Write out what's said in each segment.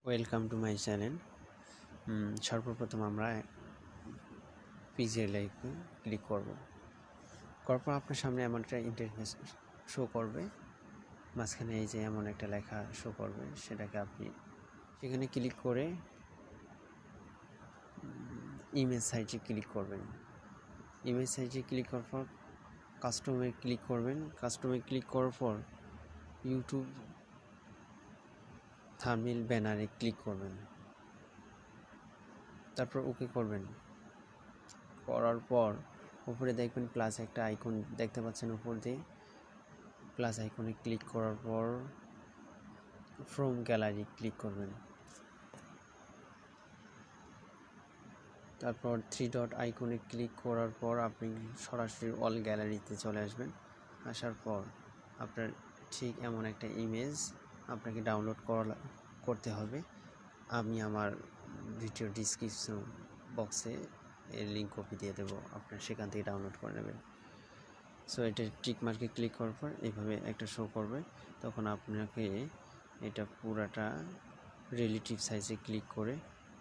Welcome to my channel. সর্বপ্রথম আমরা PGA লাইভে ক্লিক করব। করার পর আপনার সামনে এমন একটা ইন্টারফেস শো করবে, মাঝখানে এই যে এমন একটা লেখা শো করবে, সেটাকে আপনি সেখানে ক্লিক করে ইমেজ সাইজে ক্লিক করবেন। ইমেজ সাইজে ক্লিক করার পর কাস্টমে ক্লিক করবেন। কাস্টমে ক্লিক করার পর ইউটিউব থাম্বনেইল ব্যানারে ক্লিক করবেন, তারপর ওকে করবেন। করার পর উপরে দেখবেন প্লাস একটা আইকন দেখতে পাচ্ছেন, উপর দিয়ে প্লাস আইকনে ক্লিক করার পর ফ্রম গ্যালারি ক্লিক করবেন। তারপর 3 ডট আইকনে ক্লিক করার পর আপনি সরাসরি অল গ্যালারিতে চলে আসবেন। আসার পর আপনার ঠিক এমন একটা ইমেজ আপনাকে ডাউনলোড করতে হবে। আমি আমার ভিডিও ডিসক্রিপশন বক্সে এর লিঙ্ক কপি দিয়ে দেবো, আপনার সেখান থেকে ডাউনলোড করে নেবেন। সো এটা টিক মার্কে ক্লিক করার পর এইভাবে একটা শো করবে। তখন আপনাকে এটা পুরাটা রিলেটিভ সাইজে ক্লিক করে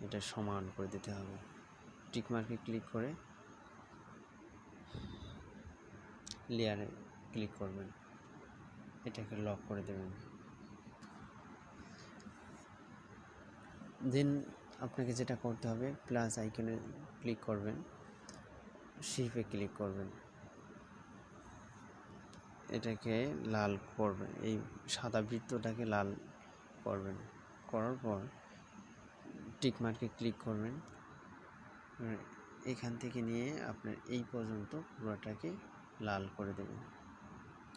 এটা সমান করে দিতে হবে। টিক মার্কে ক্লিক করে লেয়ারে ক্লিক করবেন, এটাকে লক করে দেবেন। দেন আপনাকে যেটা করতে হবে, প্লাস আইকনে ক্লিক করবেন, শিপে ক্লিক করবেন, এটাকে লাল করবেন, এই সাদা বৃত্তটাকে লাল করবেন। করার পর টিক মার্কে ক্লিক করবেন। এখান থেকে নিয়ে আপনার এই পর্যন্ত পুরোটাকে লাল করে দেবেন।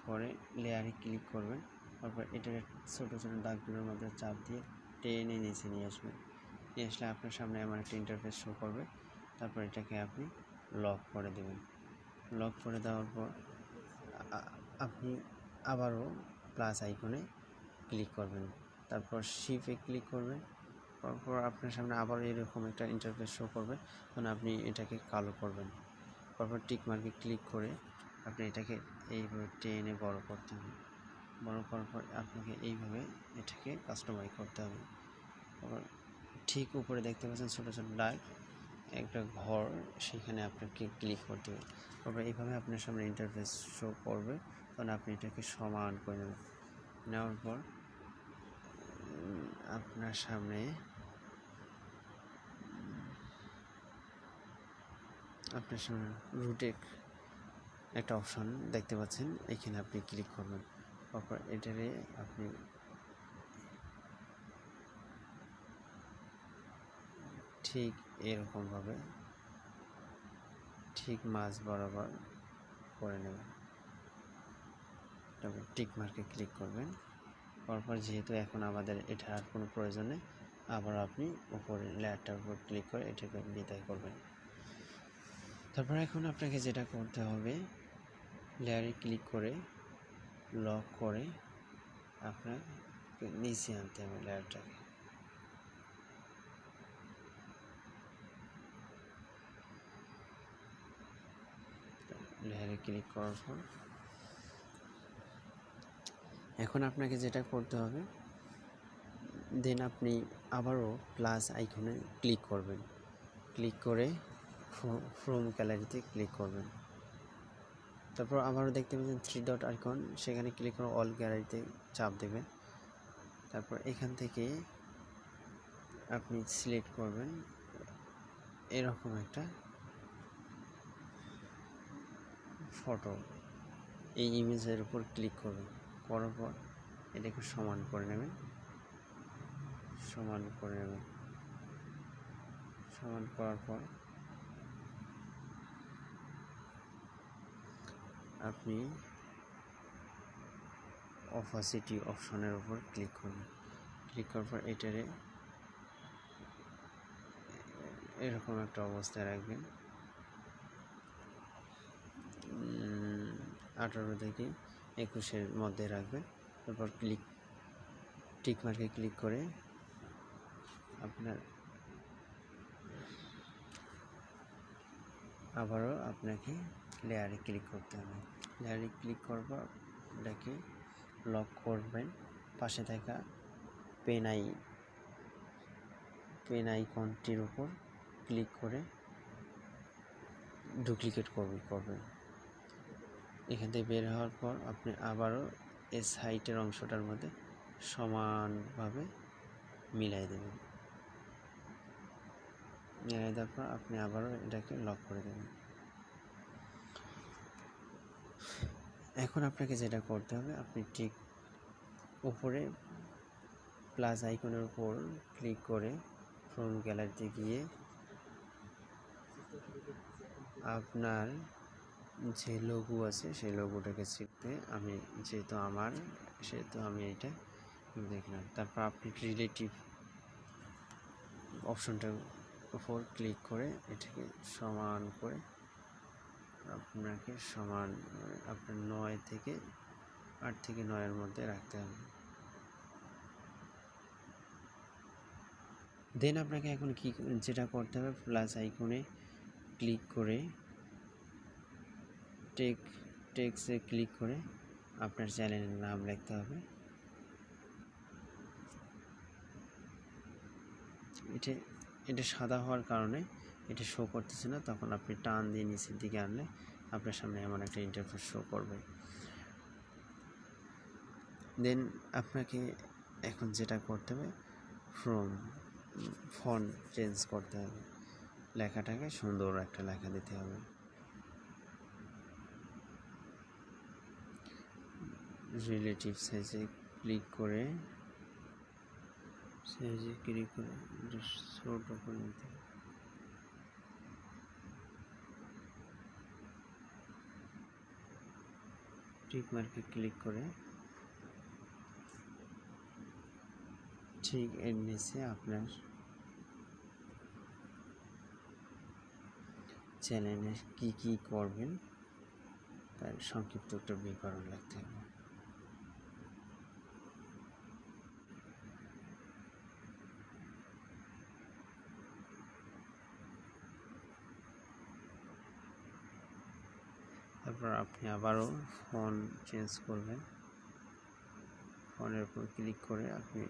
পরে লেয়ারে ক্লিক করবেন। তারপর এটাকে ছোটো ছোটো দাগগুলোর মধ্যে চাপ দিয়ে টেনে নিচে নিয়ে আসবেন। নিয়ে আসলে আপনার সামনে এমন একটা ইন্টারফেস শো করবে। তারপর এটাকে আপনি লক করে দেবেন। লক করে দেওয়ার পর আপনি আবারও প্লাস আইকনে ক্লিক করবেন, তারপর শিপে ক্লিক করবেন। তারপর আপনার সামনে আবার এরকম একটা ইন্টারফেস শো করবে, তখন আপনি এটাকে কালো করবেন। তারপর টিক মার্কে ক্লিক করে আপনি এটাকে এইভাবে টেনে বড় করতে হবে। বড় করার পর আপনাকে এইভাবে এটাকে কাস্টমাইজ করতে হবে। তারপর ঠিক উপরে দেখতে পাচ্ছেন ছোটো ছোটো দাগ, একটা ঘর, সেখানে আপনাকে ক্লিক করতে হবে। তারপর এইভাবে আপনার সামনে ইন্টারফেস শো করবে, তখন আপনি এটাকে সমান করে নেবেন। নেওয়ার পর আপনার সামনে রুটে একটা অপশন দেখতে পাচ্ছেন, এখানে আপনি ক্লিক করবেন। তারপর এটারে আপনি ঠিক এরকমভাবে ঠিক মাঝ বরাবর করে নেবেন। তারপর টিক মার্কে ক্লিক করবেন। তারপর যেহেতু এখন আমাদের এটা আর কোনো প্রয়োজন নেই, আবার আপনি উপরে লেয়ারটার উপর ক্লিক করে এটাকে বিদায় করবেন। তারপর এখন আপনাকে যেটা করতে হবে, লেয়ারে ক্লিক করে লক করে আপনার নিচে আনতে হবে লেয়ারটাকে। লেয়ারে ক্লিক করার পর এখন আপনাকে যেটা করতে হবে, দেন আপনি আবারও প্লাস আইকনে ক্লিক করবেন। ক্লিক করে ফ্রম গ্যালারিতে ক্লিক করবেন। তারপর আবারও দেখতে পাচ্ছেন 3 ডট আইকন, সেখানে ক্লিক করে অল গ্যালারিতে চাপ দেবেন। তারপর এখান থেকে আপনি সিলেক্ট করবেন এরকম একটা ফটো, এই ইমেজের উপর ক্লিক করবেন। করার পর এটাকে সমান করে নেবেন। সমান করার পর আপনি অপাসিটি অপশনের উপর ক্লিক করবেন। ক্লিক করার পর এটারে এরকম একটা অবস্থায় রাখবেন, 18 থেকে 21-এর মধ্যে রাখবেন। তারপর টিক মার্কে ক্লিক করে আপনার আবারও আপনাকে লেয়ারে ক্লিক করতে হবে। লেয়ারে ক্লিক করার পর এটাকে লক করবেন। পাশে থাকা পেন পেন আইকনটির উপর ক্লিক করে ডুপ্লিকেট করবেন। এখান থেকে বের হওয়ার পর আপনি আবারও এই সাইটের অংশটার মধ্যে সমানভাবে মিলাই দেবেন। মিলাই দেওয়ার পর আপনি আবারও এটাকে লক করে দেবেন। এখন আপনাকে যেটা করতে হবে, আপনি ঠিক উপরে প্লাস আইকনের উপর ক্লিক করে ফ্রম গ্যালারিতে গিয়ে আপনার যে লোগো আছে সেই লোগোটাকে শিখতে যেহেতু আমি এটা দেখলাম। তারপর আপনি রিলেটিভ অপশনটার উপর ক্লিক করে এটাকে সমান করে আপনাকে আপনার 8 থেকে 9-এর মধ্যে রাখতে হবে। দেন আপনাকে এখন যেটা করতে হবে, প্লাস আইকনে ক্লিক করে টেক্সটে ক্লিক করে আপনার চ্যানেলের নাম লিখতে হবে। এটা সাদা হওয়ার কারণে এটা শো করতেছে না, তখন আপনি টান দিয়ে নিচের দিকে আনলে আপনার সামনে এমন একটা ইন্টারফেস শো করবে। দেন আপনাকে এখন যেটা করতে হবে, ফন্ট চেঞ্জ করতে হবে, লেখাটাকে সুন্দর একটা লেখা দিতে হবে। রিলেটিভ সাইজে ক্লিক করে ছোট করে নিতে হবে। টিক মার্কে ক্লিক করে ঠিক এর নিচে আপনার চ্যানেলে কি করবেন তার সংক্ষিপ্ত একটা বিবরণ লিখতে হবে। তারপর আপনি আবারও ফোন চেঞ্জ করবেন। ফোনের উপর ক্লিক করে আপনি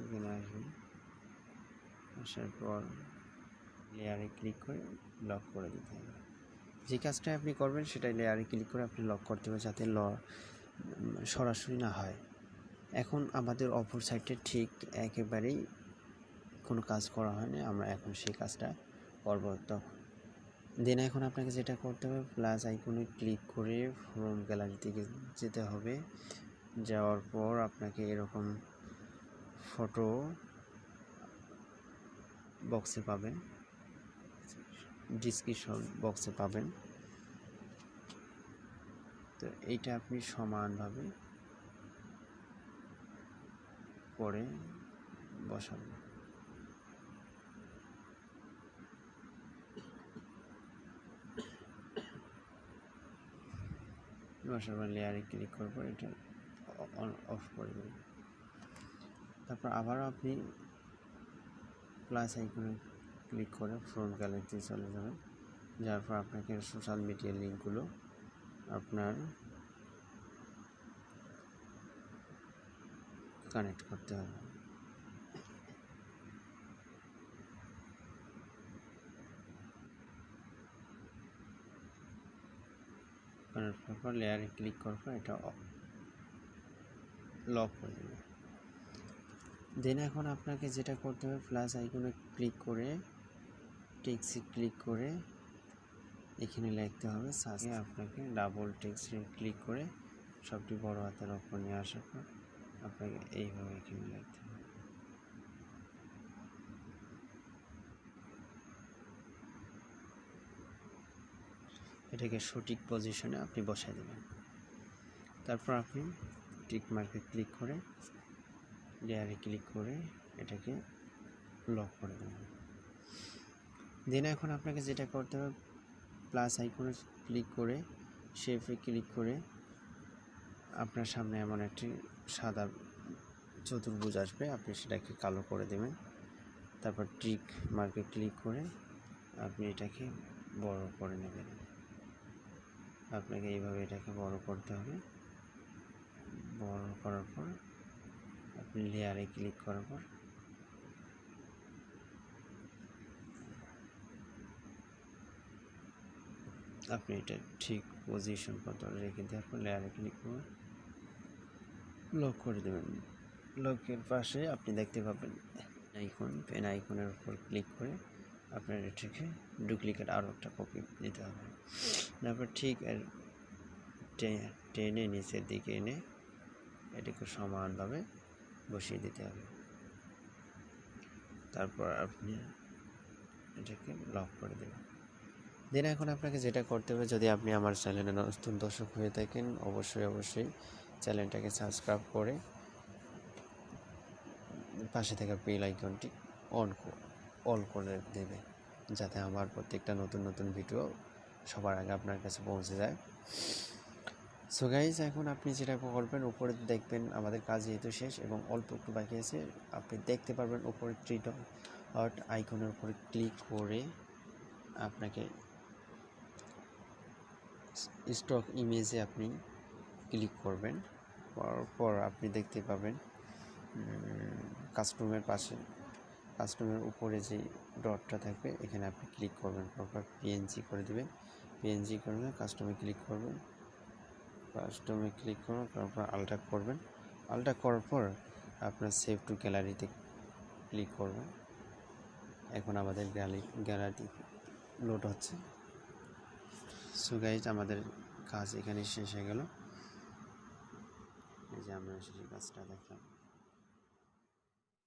এখানে আসবেন। আসার পর লেয়ারে ক্লিক করে লক করে দিতে হবে। যে কাজটা আপনি করবেন সেটাই লেয়ারে ক্লিক করে আপনি লক করতে হবে, যাতে সরাসরি না হয়। এখন আমাদের অপর সাইডে ঠিক একেবারেই কোনো কাজ করা হয়নি, আমরা এখন সেই কাজটা করব। তখন দেন এখন আপনাকে যেটা করতে হবে, প্লাস আইকনে ক্লিক করে ফ্রম গ্যালারিতে যেতে হবে। যাওয়ার পর আপনাকে এরকম ফটো বক্সে পাবেন, ডিসক্রিপশন বক্সে পাবেন। তো এইটা আপনি সমানভাবে করে বসাবেন। বসাবার লেয়ারে ক্লিক করবো, এটা অফ করে দেবেন। তারপর আবারও আপনি প্লাস আইকনে ক্লিক করে ফ্রম গ্যালারিতে চলে যাবেন। যার পর আপনাকে সোশ্যাল মিডিয়ার লিঙ্কগুলো আপনার কানেক্ট করতে হবে। কানেক্ট করার পর লেয়ারে ক্লিক করার পর এটা লক করে দেবে। দেন এখন আপনাকে যেটা করতে হবে, প্লাস আইকনে ক্লিক করে টেক্সটে ক্লিক করে এখানে লিখতে হবে সার্চে। আপনাকে ডাবল টেক্সটে ক্লিক করে সবটি বড় হাতের অক্ষর নিয়ে আসার পর আপনাকে এইভাবে এখানে লিখতে হবে। এটাকে সঠিক পজিশনে আপনি বসাই দেবেন। তারপর আপনি টিক মার্কে ক্লিক করে লেয়ারে ক্লিক করে এটাকে লক করে দেবেন। দেন এখন আপনাকে যেটা করতে হবে, প্লাস আইকনে ক্লিক করে শেপে ক্লিক করে আপনার সামনে এমন একটি সাদা চতুর্ভুজ আসবে, আপনি সেটাকে কালো করে দেবেন। তারপর টিক মার্কে ক্লিক করে আপনি এটাকে বড় করে নেবেন। আপনাকে এইভাবে এটাকে বড় করতে হবে। বড় করার পর আপনি আপনি লেয়ারে ক্লিক করার পর আপনি এটা ঠিক পজিশন কত রেখে দেওয়ার পর লেয়ারে ক্লিক করে লক করে দেবেন। লকের পাশে আপনি দেখতে পাবেন পেন আইকনের উপর ক্লিক করে আপনার এটাকে ডুপ্লিকেট আরও একটা কপি দিতে হবে। তারপর ঠিক টেনে নিচের দিকে এনে এটাকে সমানভাবে বসিয়ে দিতে হবে। তারপর আপনি এটাকে লক করে দেবেন। দেন এখন আপনাকে যেটা করতে হবে, যদি আপনি আমার চ্যানেলে নতুন দর্শক হয়ে থাকেন অবশ্যই চ্যানেলটাকে সাবস্ক্রাইব করে পাশে থাকা বেল আইকনটি অল করে দেবে, যাতে আমার প্রত্যেকটা নতুন ভিডিও সবার আগে আপনার কাছে পৌঁছে যায়। সো গাইজ, এখন আপনি যেটা করবেন, উপরে দেখবেন আমাদের কাজ যেহেতু শেষ এবং অল্প একটু বাকি আছে, আপনি দেখতে পারবেন উপরে 3 ডট আইকনের উপরে ক্লিক করে আপনাকে স্টক ইমেজে আপনি ক্লিক করবেন। পর আপনি দেখতে পাবেন কাস্টমের উপরে যে ডটটা থাকবে এখানে আপনি ক্লিক করবেন, তারপর পিএনজি করে দেবেন। পিএনজি করবেন, কাস্টমে ক্লিক করবেন, তারপর আলটা করবেন। আলটা করার পর আপনার সেভ টু গ্যালারিতে ক্লিক করবেন। এখন আমাদের গ্যালারি লোড হচ্ছে। সো গাইজ, আমাদের কাজ এখানে শেষ হয়ে গেল। এই যে আমরা শেষে কাজটা দেখলাম।